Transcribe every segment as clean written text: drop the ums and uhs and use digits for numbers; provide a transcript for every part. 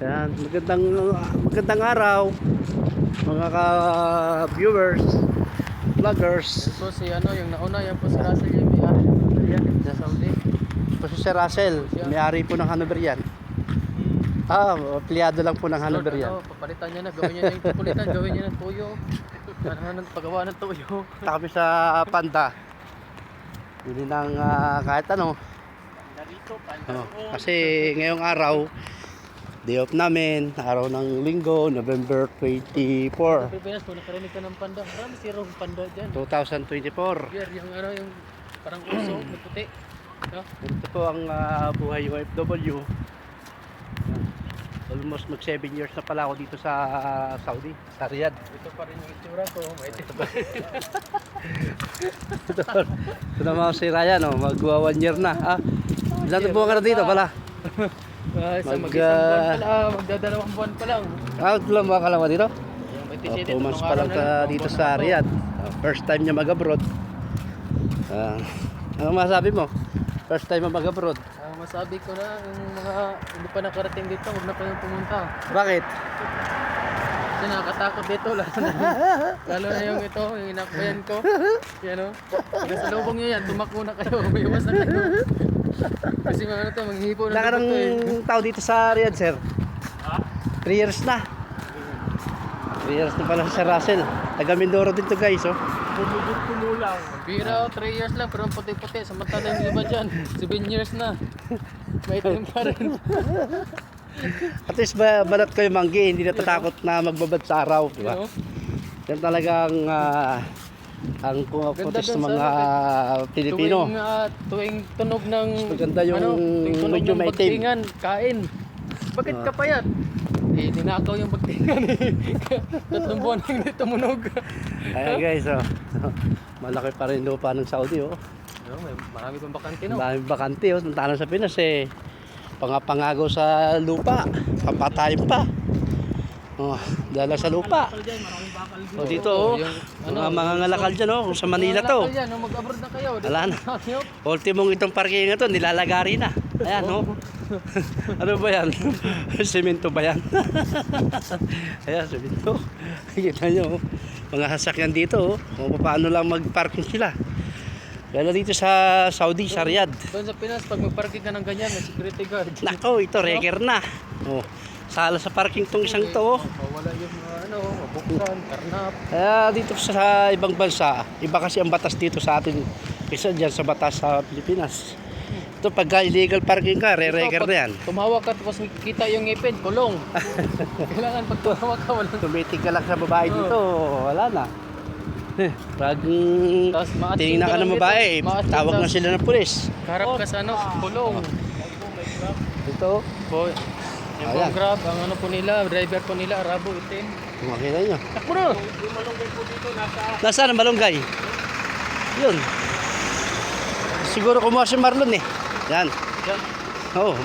Ayan, magandang araw mga ka-viewers, vloggers. Ito si yung nauna, yan po si Russell, yung may-ari ng Hanover yan sa Saudi. Ito si Sir Russell, may-ari po ng Hanover yan. Pliyado lang po ng Hanover yan. Papalitan niya na, gawin niya na yung kukulitan, gawin niya ng tuyo. Paggawa ng tuyo. Punta kami sa Panda. Bili ng kahit ano. Kasi ngayong araw, day off namin, araw ng linggo, November 24, Sa Pilipinas po, nakarinig ka ng panda. Marami sirong panda dyan. 2024. Yung yung parang uso, may puti. Ito po ang buhay OFW. Almost mag 7 years na pala ako dito sa Saudi, sa Riyadh. Ito pa rin yung itsura ko, maitim pa. Ito naman si Ryan, magwa 1 year na. Ilan buwan ka na dito pala? Isang mag-isang buwan pa lang, magdadalawang buwan pa lang. Ito lang mga kalawa dito? Yung 2 months pa lang dito sa Riyadh. First time niya mag-abroad. Ano masabi mo? First time mo mag-abroad? Masabi ko na, yung mga hindi pa nakarating dito, huwag na kayong pumunta. Bakit? Kasi nakakatakot dito, lalo na yung ito, yung inakbayan ko. Yan o. Hanggang sa lubong nyo yan, tumakbo na kayo, umiwas na kayo. Kasi mga ano to, manghihipo na Wala ka ng tao dito sa Riyadh, sir? 3 years na. 3 years na pala si Sir Russell. Taga Mindoro din to guys, Bumubog kumulang. Bira 3 years lang, pero ang puti-puti. Samantala yung iba dyan, 7 years na. Maitim pa rin. At least balat ko yung manggi, hindi natatakot na magbabad sa araw, di ba? Yan talagang ang putis ng mga Pilipino. Tuwing tunog ng Maganda yung medyo maitim. bagtingan, kain. Bakit ka payat? Ninakaw yung bagtingan eh. 3 buwan na hindi tumunog. Ayan guys, malaki pa rin lupa ng Saudi, Marami pang bakante, no? Maraming bakante, samantalang sa Pinas pangapangagaw sa lupa, papatayin pa. Dala sa lupa. Dito, mga ngalakal dyan, kung sa Manila to. Mag-abroad na kayo. Wala na. Ultimong itong parking na to, nilalagari na. Ayan, ano ba yan? Semento ba yan? Ayan, semento. Kita nyo, mga sasakyan dito, kung paano lang mag-parking sila. Lalo dito sa Saudi, sa Riyadh. Doon sa Pinas, pag mag-parking ka ng ganyan, may security guard. Nako, ito, wrecker na. Sala sa parking tong isang to. Wala yung mabuksan, karnap. Kaya dito sa ibang bansa, iba kasi ang batas dito sa atin kaysa dyan sa batas sa Pilipinas. Ito pagka illegal parking ka, re-record na yan. Tumawag ka tapos kita yung ngipin, kulong. Kailangan pag tumawag ka, walang Tumitig ka lang sa babae dito, wala na. Pag tinignan ka ng babae, tawag na sila ng pulis. Harap ka sa kulong. Ito, Yung pong Grab, ang ano po nila, driver po nila, Arabo, itim. makita nyo. Takbo na! Yung malunggay po dito, Nasaan ang malunggay? Yun. Siguro kumuha si Marlon Yan.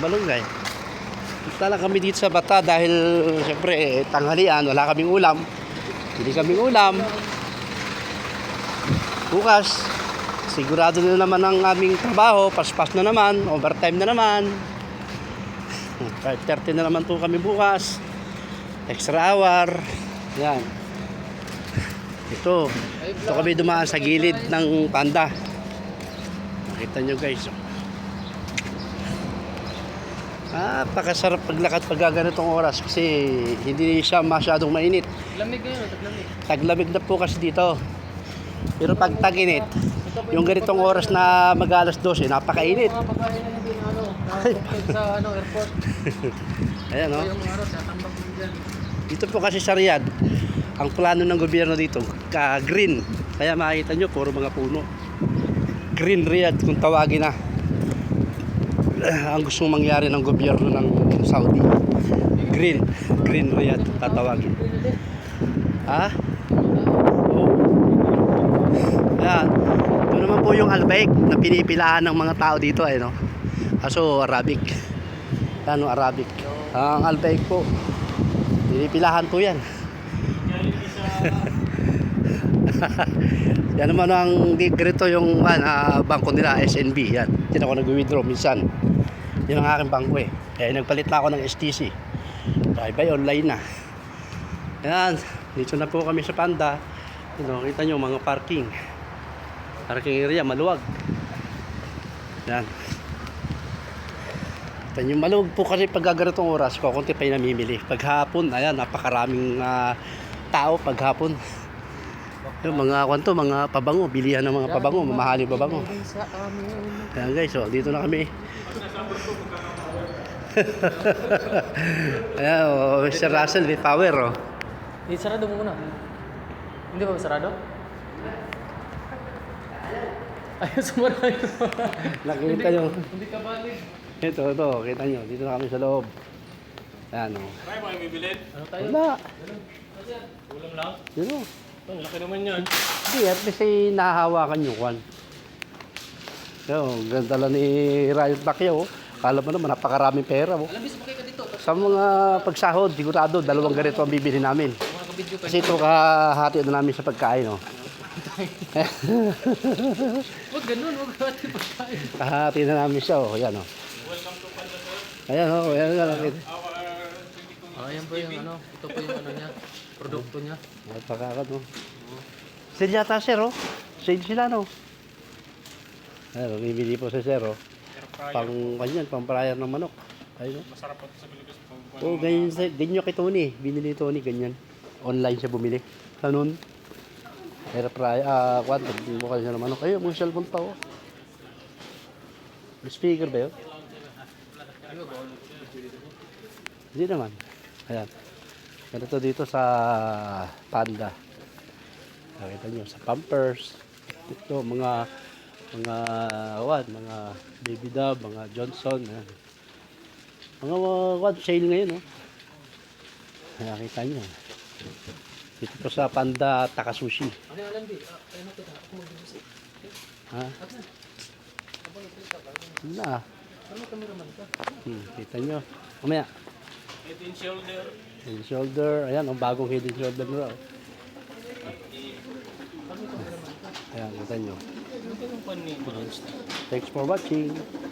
Malunggay. Punta lang kami dito sa Bata dahil siyempre tanghalian, wala kaming ulam. Hindi kaming ulam. Bukas, sigurado na naman ang aming trabaho, paspas na naman, overtime na naman. 5:30 na naman to kami bukas. Extra hour. Yan. Ito kami dumaan sa gilid ng Panda. Nakita nyo guys. Napakasarap paglakad pag ganitong oras kasi hindi siya masyadong mainit. Lamig ngayon, taglamig. Taglamig na po kasi dito. Pero pag tag-init, yung ganitong oras na mag-alas 12, napakainit. Sa airport. Ayan, Yung tatambak mo dyan. Dito po kasi sa Riyadh, ang plano ng gobyerno dito, green. Kaya makikita nyo, puro mga puno. Green Riyadh kung tawagin na. Ang gustong mangyari ng gobyerno ng Saudi. Green Riyadh tatawagin. Ayan. Ito naman po yung Albaik na pinipilaan ng mga tao dito, Kaso Arabic. Arabic. Ang Albaik po, pinipilahan po yan. Yan naman ang ganito yung bangko nila, SNB. Yan. Yan ako nag-withdraw minsan. Yan ang aking bangko Kaya nagpalit na ako ng STC. Bye-bye online na. Ayan, dito na po kami sa Panda. Kita nyo mga parking. Parking area, maluwag. Ayan. Kita nyo, maluwag po kasi pag gaganitong oras, kukunti pa yung namimili. Paghapon, ayan, napakaraming tao paghapon. Yung mga kwanto, mga pabango, bilihan ng mga pabango, mamahaling pabango. Ayan guys, so dito na kami. Ayan, Mr. Russell, may power, oh. Sarado mo muna. Hindi ba sarado? Ayun, sumarayo. Nakita nyo. Hindi ka valid. Ito, kita nyo. Dito na kami sa loob. Ayan, oh. Try mo yung bibilin? Ano tayo? Wala. Ulam lang? Yun, oh. Ang laki naman yan. Hindi, at least ay nahahawakan yung kwan. Yung ganda lang ni Riot Pacquiao. Kala mo naman, napakaraming pera. Oh. Alam, bis makay ka dito. Sa mga pagsahod, sigurado, 2 ganito ang bibili namin. Mga kabidyo ka. Kasi ito kahati na namin sa pagkain. Oh. Huwag ganun, huwag hati pagkain. Kahati na namin siya. Oh. Ayan, oh. Welcome to Panda, sir. Ayan, oh. Ayan, ayan. Ayan po yung ano, ito po yung ano niya, produkto niya. At pakakat, oh. Sale yata, sir, oh. Sale sila, no? Ayan, oh. Bibili po sa sir, oh. Kanyan, pang fryer ng manok. Ayun, oh. Masarap po sa Pilipinas. Oh, ganyan kay Tony. Binili ni Tony, ganyan. Online siya bumili. Ganun. Air fryer, kwan, mukha siya ng manok. Ayun, may cellphone pa, oh. May speaker ba yun? Hindi naman. Ayan. Ganito dito sa Panda. Nakita nyo, sa Pampers. Ito, mga Baby Dove, mga Johnson. Ayan. Mga sale ngayon, oh. Nakita nyo. Dito po sa Panda Takasushi. Ano alam di? Kaya na kita, ako mag-usip. Ha? Wala. Ano cameraman ka? Kita nyo. Mamaya. Head and shoulder. Head and shoulder. Ayan, ang bagong head and shoulder nila. Oh. Ayan, kita nyo. Ito yung pan ni Monster. Thanks for watching.